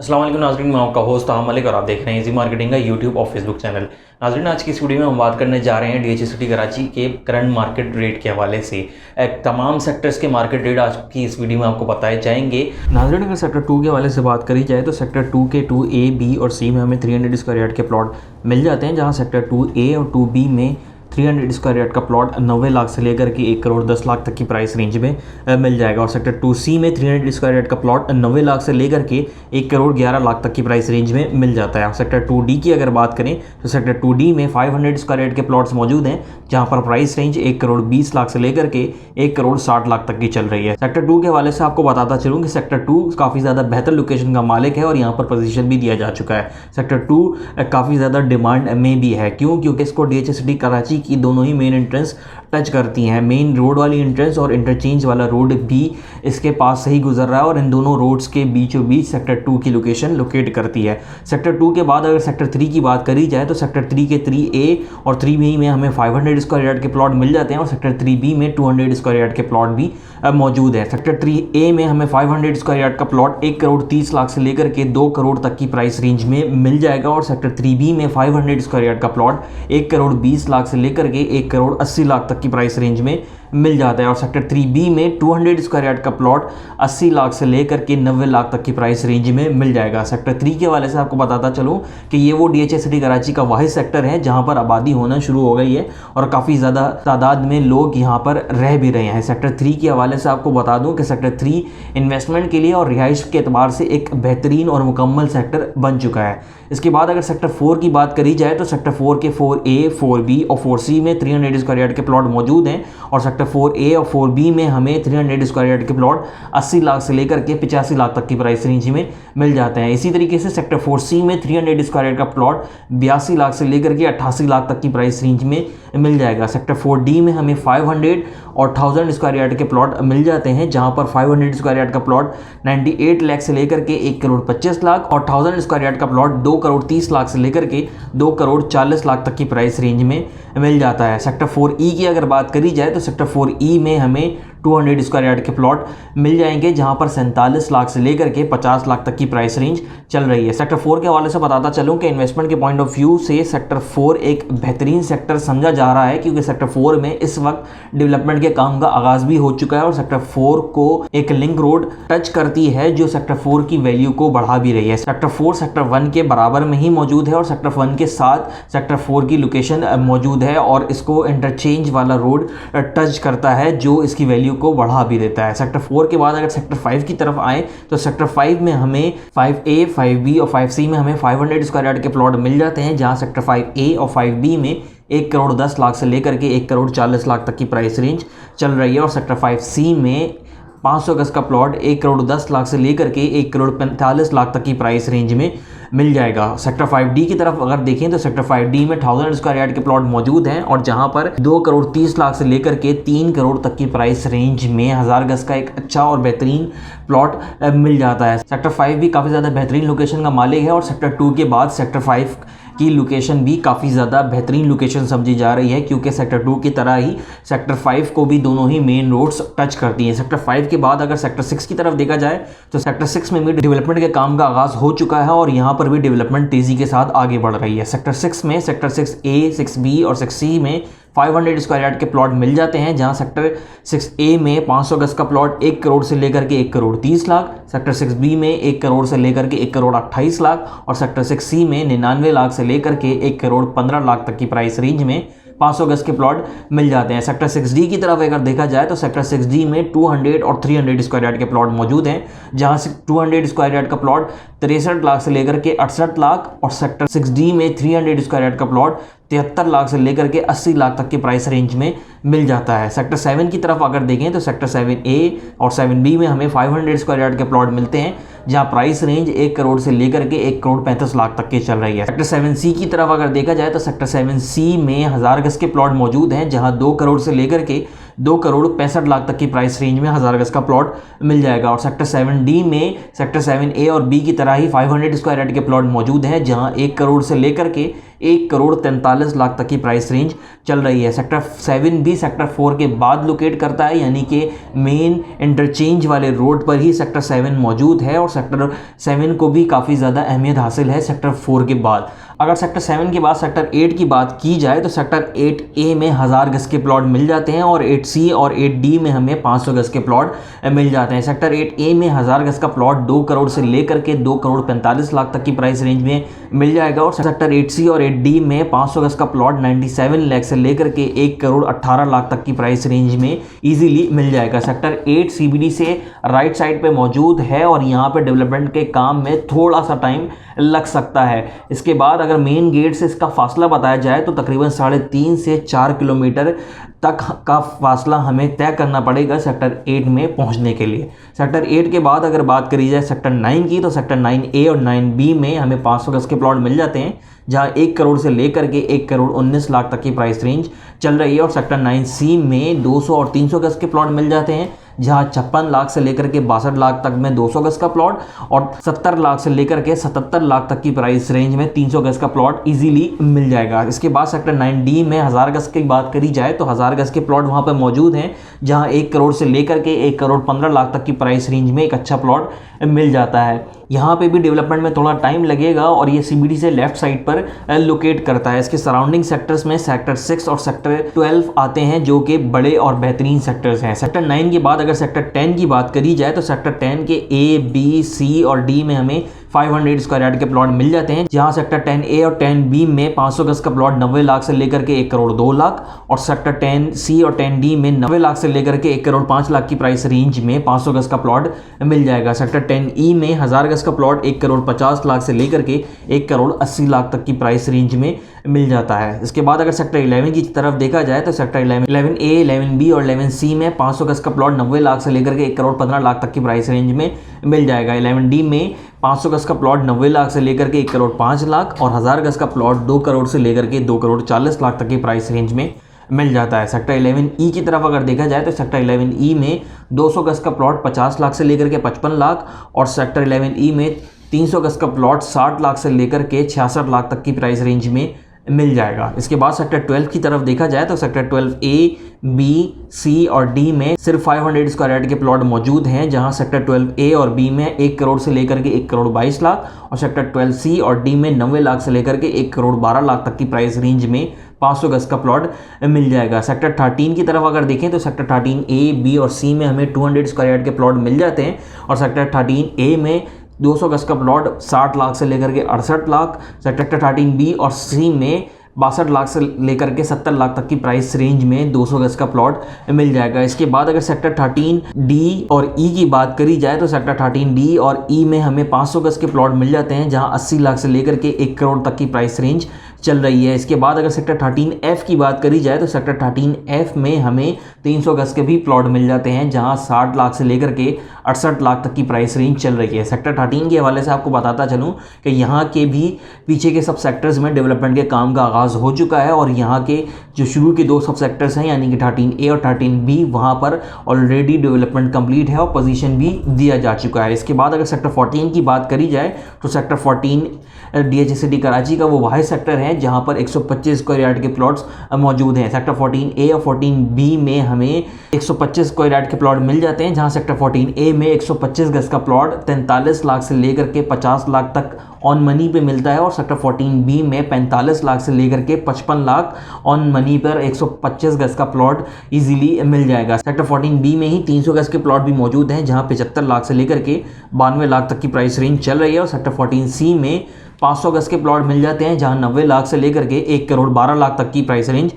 अस्सलाम वालेकुम नाज़रीन, मैं आपका होस्ट ताहा मलिक और आप देख रहे हैं इजी मार्केटिंग का यूट्यूब और फेसबुक चैनल। नाज़रीन, आज की इस वीडियो में हम बात करने जा रहे हैं डीएचए सिटी कराची के करंट मार्केट रेट के हवाले से। तमाम सेक्टर्स के मार्केट रेट आज की इस वीडियो में आपको बताए जाएंगे। नाज़रीन, अगर सेक्टर 2 के हवाले से बात करी जाए तो सेक्टर 2 के 2A, B और C में हमें 300 स्क्वायर यार्ड के प्लॉट मिल जाते हैं, जहाँ सेक्टर 2A और 2B में 300 स्क्वायर यार्ड का प्लॉट 90 लाख से लेकर के 1 करोड़ 10 लाख तक की प्राइस रेंज में मिल जाएगा। और सेक्टर 2C में 300 स्क्वायर यार्ड का प्लॉट 90 लाख से लेकर के 1 करोड़ 11 लाख तक की प्राइस रेंज में मिल जाता है। सेक्टर 2D की अगर बात करें तो सेक्टर 2D में 500 स्क्वायर यार्ड के प्लॉट्स मौजूद हैं, जहां पर प्राइस रेंज 1 करोड़ 20 लाख से लेकर के 1 करोड़ 60 लाख तक की चल रही है। सेक्टर 2 के हवाले से आपको बताता चलूँ कि सेक्टर 2 काफ़ी ज़्यादा बेहतर लोकेशन का मालिक है और यहाँ पर पोजीशन भी दिया जा चुका है। सेक्टर 2 काफ़ी ज़्यादा डिमांड में भी है। क्योंकि इसको डीएचए सिटी कराची की दोनों ही मेन एंट्रेंस टच करती हैं। मेन रोड वाली एंट्रेंस और इंटरचेंज वाला रोड भी इसके पास से ही गुजर रहा है और इन दोनों रोड्स के बीचों बीच सेक्टर 2 की लोकेशन लोकेट करती है। सेक्टर 2 के बाद अगर सेक्टर 3 की बात करी जाए तो सेक्टर 3 के 3A और 3B में हमें 500 स्क्वायर यार्ड के प्लॉट मिल जाते हैं और सेक्टर 3B में 200 स्क्वायर यार्ड के प्लॉट भी मौजूद है। सेक्टर 3A में हमें 500 स्क्वायर यार्ड का प्लॉट 1 करोड़ 30 लाख से लेकर के 2 करोड़ तक की प्राइस रेंज में मिल जाएगा और सेक्टर 3B में 500 स्क्वायर यार्ड का प्लॉट 1 करोड़ 20 लाख से लेकर के 1 करोड़ 80 लाख तक की प्राइस रेंज में मिल जाता है। और सेक्टर 3B में 200 स्क्वायर यार्ड का प्लॉट 80 लाख से लेकर के 90 लाख तक की प्राइस रेंज में मिल जाएगा। सेक्टर 3 के हवाले से आपको बताता चलूँ कि ये वो डीएचए सिटी कराची का वाहिद सेक्टर है जहां पर आबादी होना शुरू हो गई है और काफ़ी ज़्यादा तादाद में लोग यहां पर रह भी रहे हैं। सेक्टर 3 के हवाले से आपको बता दूं कि सेक्टर 3 इन्वेस्टमेंट के लिए और रिहाइश के एतबार से एक बेहतरीन और मुकम्मल सेक्टर बन चुका है। इसके बाद अगर सेक्टर 4 की बात करी जाए तो सेक्टर 4 के 4A, 4B और 4C में 300 स्क्वायर यार्ड के प्लॉट मौजूद हैं और सेक्टर 4A और 4B में हमें 300 स्क्वायर यार्ड के प्लॉट 80 लाख से लेकर के 85 लाख तक की प्राइस रेंज में मिल जाते हैं। इसी तरीके से सेक्टर 4C में 300 स्क्वायर यार्ड का प्लॉट 82 लाख से लेकर के 88 लाख तक की प्राइस रेंज में मिल जाएगा। सेक्टर 4D में हमें 500 और 1000 स्क्वायर यार्ड के प्लॉट मिल जाते हैं, जहां पर 500 स्क्वायर यार्ड का प्लॉट 98 लाख से लेकर के 1 करोड़ 25 लाख और 1000 स्क्वायर यार्ड का प्लॉट 2 करोड़ 30 लाख से लेकर के 2 करोड़ 40 लाख तक की प्राइस रेंज में मिल जाता है। सेक्टर 4E की अगर बात करी जाए तो सेक्टर 4E में हमें 200 स्क्वायर यार्ड के प्लॉट मिल जाएंगे, जहां पर 47 लाख से लेकर के 50 लाख तक की प्राइस रेंज चल रही है। सेक्टर 4 के हवाले से बताता चलूं कि इन्वेस्टमेंट के पॉइंट ऑफ व्यू से सेक्टर 4 एक बेहतरीन सेक्टर समझा जा रहा है, क्योंकि सेक्टर 4 में इस वक्त डेवलपमेंट के काम का आगाज भी हो चुका है और सेक्टर 4 को एक लिंक रोड टच करती है जो सेक्टर 4 की वैल्यू को बढ़ा भी रही है। सेक्टर 4 सेक्टर 1 के बराबर में ही मौजूद है और सेक्टर 1 के साथ सेक्टर 4 की लोकेशन मौजूद है और इसको इंटरचेंज वाला रोड टच करता है जो इसकी वैल्यू को बढ़ा भी देता है। सेक्टर 4 के बाद अगर सेक्टर 5 की तरफ आए तो सेक्टर 5 में हमें 5A, 5B और 5C में हमें 500 स्क्वायर यार्ड के प्लॉट मिल जाते हैं, जहां सेक्टर 5A और 5B में 1 करोड़ 10 लाख से लेकर के 1 करोड़ 40 लाख तक की प्राइस रेंज चल रही है और सेक्टर 5C में 500 गज का प्लॉट 1 करोड़ 10 लाख से लेकर के 1 करोड़ 45 लाख तक की प्राइस रेंज में मिल जाएगा। सेक्टर 5D की तरफ अगर देखें तो सेक्टर 5D में 1000 स्क्वायर यार्ड के प्लॉट मौजूद हैं और जहां पर 2 करोड़ 30 लाख से लेकर के 3 करोड़ तक की प्राइस रेंज में 1000 गज का एक अच्छा और बेहतरीन प्लॉट मिल जाता है। सेक्टर 5 भी काफ़ी ज़्यादा बेहतरीन लोकेशन का मालिक है और सेक्टर 2 के बाद सेक्टर 5 की लोकेशन भी काफ़ी ज़्यादा बेहतरीन लोकेशन समझी जा रही है, क्योंकि सेक्टर 2 की तरह ही सेक्टर 5 को भी दोनों ही मेन रोड्स टच करती हैं। सेक्टर 5 के बाद अगर सेक्टर 6 की तरफ देखा जाए तो सेक्टर 6 में भी डेवलपमेंट के काम का आगाज़ हो चुका है और यहाँ पर भी डेवलपमेंट तेज़ी के साथ आगे बढ़ रही है। सेक्टर 6 में सेक्टर 6A, 6B और 6C में 500 स्क्वायर यार्ड के प्लॉट मिल जाते हैं, जहां सेक्टर 6A में 500 गज का प्लॉट 1 करोड़ से लेकर के 1 करोड़ 30 लाख, सेक्टर 6B में 1 करोड़ से लेकर के 1 करोड़ 28 लाख और सेक्टर 6C में 99 लाख से लेकर के 1 करोड़ 15 लाख तक की प्राइस रेंज में 500 गज के प्लॉट मिल जाते हैं। सेक्टर 6D की तरफ अगर देखा जाए तो सेक्टर 6D में 200 और 300 स्क्वायर यार्ड के प्लॉट मौजूद हैं, जहां से 200 स्क्वायर यार्ड का प्लॉट 63 लाख से लेकर के 68 लाख और सेक्टर 6D में 300 स्क्वायर यार्ड का प्लॉट 73 लाख से लेकर के 80 लाख तक की प्राइस रेंज में मिल जाता है। सेक्टर 7 की तरफ अगर देखें तो सेक्टर 7A और 7B में हमें 500 स्क्वायर यार्ड के प्लॉट मिलते हैं, जहां प्राइस रेंज 1 करोड़ से लेकर के 1 करोड़ 35 लाख तक की चल रही है। सेक्टर 7C की तरफ अगर देखा जाए तो सेक्टर 7C में 1000 गज के प्लॉट मौजूद हैं, जहां 2 करोड़ से लेकर के 2 करोड़ 65 लाख तक की प्राइस रेंज में 1000 गज का प्लॉट मिल जाएगा। और सेक्टर 7D में सेक्टर 7A और B की तरह ही 500 स्क्वायर यार्ड के प्लॉट मौजूद हैं, जहां 1 करोड़ से लेकर के 1,43,00,000 तक की प्राइस रेंज चल रही है। सेक्टर 7 भी सेक्टर 4 के बाद लोकेट करता है, यानी कि मेन इंटरचेंज वाले रोड पर ही सेक्टर 7 मौजूद है और सेक्टर 7 को भी काफ़ी ज़्यादा अहमियत हासिल है सेक्टर 4 के बाद। अगर सेक्टर 7 के बाद सेक्टर 8 की बात की जाए तो सेक्टर 8A में 1000 गज के प्लॉट मिल जाते हैं और 8C और 8D में हमें 500 गज के प्लॉट मिल जाते हैं। सेक्टर 8A में 1000 गज का प्लॉट 2 करोड़ से लेकर के 2,45,00,000 तक की प्राइस रेंज में मिल जाएगा और सेक्टर 8C और 8D में 500 गज का प्लॉट 97 लाख से लेकर के 1,18,00,000 तक की प्राइस रेंज में इजीली मिल जाएगा। सेक्टर 8 CBD से राइट साइड पे मौजूद है और यहाँ पे डेवलपमेंट के काम में थोड़ा सा टाइम लग सकता है। इसके बाद अगर मेन गेट से इसका फासला बताया जाए तो तकरीबन 3.5 से 4 किलोमीटर तक का फासला हमें तय करना पड़ेगा सेक्टर 8 में पहुंचने के लिए। सेक्टर 8 के बाद अगर बात करी जाए सेक्टर 9 की तो सेक्टर 9A और 9B में हमें 500 गज के प्लॉट मिल जाते हैं, जहां 1 करोड़ से लेकर के 1,19,00,000 तक की प्राइस रेंज चल रही है और सेक्टर 9C में 200 और 300 गज के प्लॉट मिल जाते हैं, जहां 56 लाख से लेकर के 62 लाख तक में 200 गज का प्लॉट और 70 लाख से लेकर के 77 लाख तक की प्राइस रेंज में 300 गज का प्लॉट इजीली मिल जाएगा। इसके बाद सेक्टर 9D में 1000 गज की बात करी जाए तो 1000 गज के प्लॉट वहां पर मौजूद हैं, जहां 1 करोड़ से लेकर के 1,15,00,000 तक की प्राइस रेंज में एक अच्छा प्लॉट मिल जाता है। यहाँ पे भी डेवलपमेंट में थोड़ा टाइम लगेगा और ये CBD से लेफ्ट साइड पर लोकेट करता है। इसके सराउंडिंग सेक्टर्स में सेक्टर 6 और सेक्टर 12 आते हैं, जो कि बड़े और बेहतरीन सेक्टर्स हैं। सेक्टर 9 के बाद अगर सेक्टर 10 की बात करी जाए तो सेक्टर 10 के A, B, C और D में हमें 500 स्क्वायर यार्ड के प्लॉट मिल जाते हैं, जहां सेक्टर 10A और 10B में 500 गज का प्लॉट 90 लाख से लेकर के 1,02,00,000 और सेक्टर 10C और 10D में 90 लाख से लेकर के 1,05,00,000 की प्राइस रेंज में 500 गज का प्लॉट मिल जाएगा। सेक्टर 10E में 1000 गज का प्लॉट 1,50,00,000 से लेकर के 1,80,00,000 तक की प्राइस रेंज में मिल जाता है। इसके बाद अगर सेक्टर 11 की तरफ देखा जाए तो सेक्टर 11A, 11B और 11C में 500 गज का प्लॉट 90 लाख से लेकर के 1,15,00,000 तक की प्राइस रेंज में मिल जाएगा। 11D में 500 गज का प्लॉट 90 लाख से लेकर के 1,05,00,000 और 1000 गज का प्लॉट 2 करोड़ से लेकर के 2,40,00,000 तक की प्राइस रेंज में मिल जाता है। सेक्टर 11E की तरफ अगर देखा जाए तो सेक्टर 11E में 200 गज का प्लॉट 50 लाख से लेकर के 55 लाख और सेक्टर 11E में 300 गज का प्लॉट 60 लाख से लेकर के 66 लाख तक की प्राइस रेंज में मिल जाएगा। इसके बाद सेक्टर 12 की तरफ देखा जाए तो सेक्टर 12A, B, C और D में सिर्फ 500 स्क्वायर यार्ड के प्लॉट मौजूद हैं, जहां सेक्टर 12A और B में 1 करोड़ से लेकर के 1,22,00,000 और सेक्टर 12C और D में 90 लाख से लेकर के 1,12,00,000 तक की प्राइस रेंज में 500 गज का प्लॉट मिल जाएगा। सेक्टर 13 की तरफ अगर देखें तो सेक्टर 13A, B और C में हमें 200 स्क्वायर यार्ड के प्लॉट मिल जाते हैं और सेक्टर 13A में 200 गज का प्लॉट 60 लाख से लेकर के 68 लाख, सेक्टर 13B और C में 62 लाख से लेकर के 70 लाख तक की प्राइस रेंज में 200 गज का प्लॉट मिल जाएगा। इसके बाद अगर सेक्टर 13D और E की बात करी जाए तो सेक्टर 13D और E में हमें 500 गज के प्लॉट मिल जाते हैं, जहां 80 लाख से लेकर के 1 करोड़ तक की प्राइस रेंज चल रही है। इसके बाद अगर सेक्टर 13F की बात करी जाए तो सेक्टर 13F में हमें 300 गज के भी प्लॉट मिल जाते हैं, जहां 60 लाख से लेकर के 68 लाख तक की प्राइस रेंज चल रही है। सेक्टर 13 के हवाले से आपको बताता चलूं कि यहाँ के भी पीछे के सब सेक्टर्स में डेवलपमेंट के काम का आगाज़ हो चुका है और यहाँ के जो शुरू के 2 सब सेक्टर्स हैं यानी कि 13A और 13B वहाँ पर ऑलरेडी डेवलपमेंट कंप्लीट है और पोजीशन भी दिया जा चुका है। इसके बाद अगर सेक्टर 14 की बात करी जाए तो सेक्टर 14 DHCD कराची का वो वाहिद सेक्टर है जहाँ पर 125 स्क्वायर यार्ड के प्लॉट्स मौजूद हैं। सेक्टर 14A और 14B में हमें 125 स्क्वायर यार्ड के प्लॉट मिल जाते हैं, जहाँ सेक्टर 14A में 125 गज का प्लॉट 43 लाख से लेकर के 50 लाख तक ऑन मनी पे मिलता है और सेक्टर 14B में 45 लाख से लेकर के 55 लाख ऑन मनी पर 125 गज का प्लॉट इजीली मिल जाएगा। सेक्टर 14B में ही 300 गज के प्लॉट भी मौजूद हैं, जहां 75 लाख से लेकर के 92 लाख तक की प्राइस रेंज चल रही है और सेक्टर 14C में 500 गज के प्लॉट मिल जाते हैं, जहां 90 लाख से लेकर के 1,12,00,000 तक की प्राइस रेंज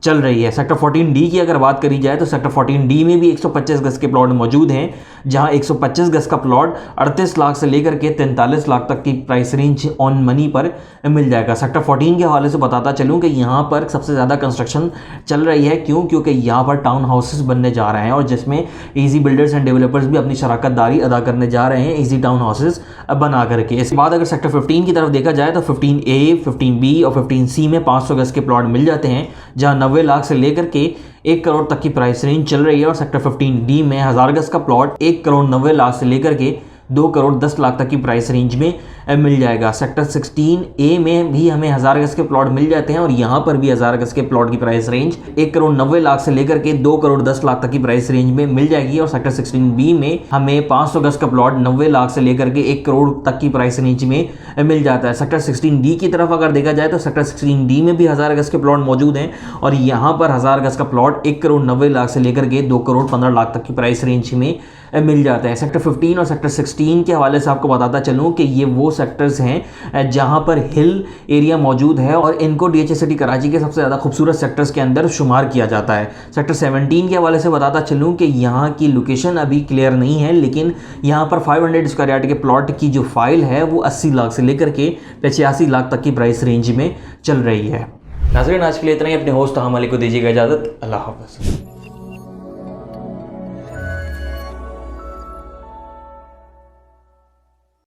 चल रही है। सेक्टर 14D की अगर बात करी जाए तो सेक्टर 14D में भी 125 गज के प्लॉट मौजूद हैं, जहां 125 गज का प्लॉट 38 लाख से लेकर के 43 लाख तक की प्राइस रेंज ऑन मनी पर मिल जाएगा। सेक्टर 14 के हवाले से बताता चलूं कि यहाँ पर सबसे ज़्यादा कंस्ट्रक्शन चल रही है, क्योंकि यहाँ पर टाउन हाउसेस बनने जा रहे हैं और जिसमें ईजी बिल्डर्स एंड डेवलपर्स भी अपनी शराकत दारी अदा करने जा रहे हैं ईजी टाउन हाउसेस बना करके। इसके बाद अगर सेक्टर 15 की तरफ देखा जाए तो 15A, 15B और 15C में 500 गज के प्लॉट मिल जाते हैं, जहाँ 90 लाख से लेकर के 1 करोड़ तक की प्राइस रेंज चल रही है और सेक्टर 15D में 1000 गज का प्लॉट 1 करोड़ 90 लाख से लेकर के 2 करोड़ 10 लाख तक की प्राइस रेंज में मिल जाएगा। सेक्टर 16A में भी हमें 1000 गज के प्लॉट मिल जाते हैं और यहाँ पर भी 1000 गज के प्लॉट की प्राइस रेंज 1 करोड़ 90 लाख से लेकर के 2 करोड़ 10 लाख तक की प्राइस रेंज में मिल जाएगी। और सेक्टर 16B में हमें 500 गज का प्लॉट 90 लाख से लेकर के 1 करोड़ तक की प्राइस रेंज में मिल जाता है। सेक्टर 16D की तरफ अगर देखा जाए तो सेक्टर 16D में भी 1000 गज के प्लॉट मौजूद हैं और यहाँ पर 1000 गज का प्लॉट 1 करोड़ 90 लाख से लेकर के 2 करोड़ 15 लाख तक की प्राइस रेंज में मिल जाता है। सेक्टर 15 और सेक्टर 16 के हवाले से आपको बताता चलूँ कि ये वो सेक्टर्स हैं जहाँ पर हिल एरिया मौजूद है और इनको DHA सिटी कराची के सबसे ज़्यादा खूबसूरत सेक्टर्स के अंदर शुमार किया जाता है। सेक्टर 17 के हवाले से बताता चलूँ कि यहाँ की लोकेशन अभी क्लियर नहीं है, लेकिन यहाँ पर 500 स्क्वायर यार्ड के प्लॉट की जो फाइल है वो 80 लाख से लेकर के 85 लाख तक की प्राइस रेंज में चल रही है। नाज़रीन, आज के लिए इतना ही। अपने होस्ट ताहम अली को दीजिएगा इजाज़त। अल्लाह हाफ़िज़।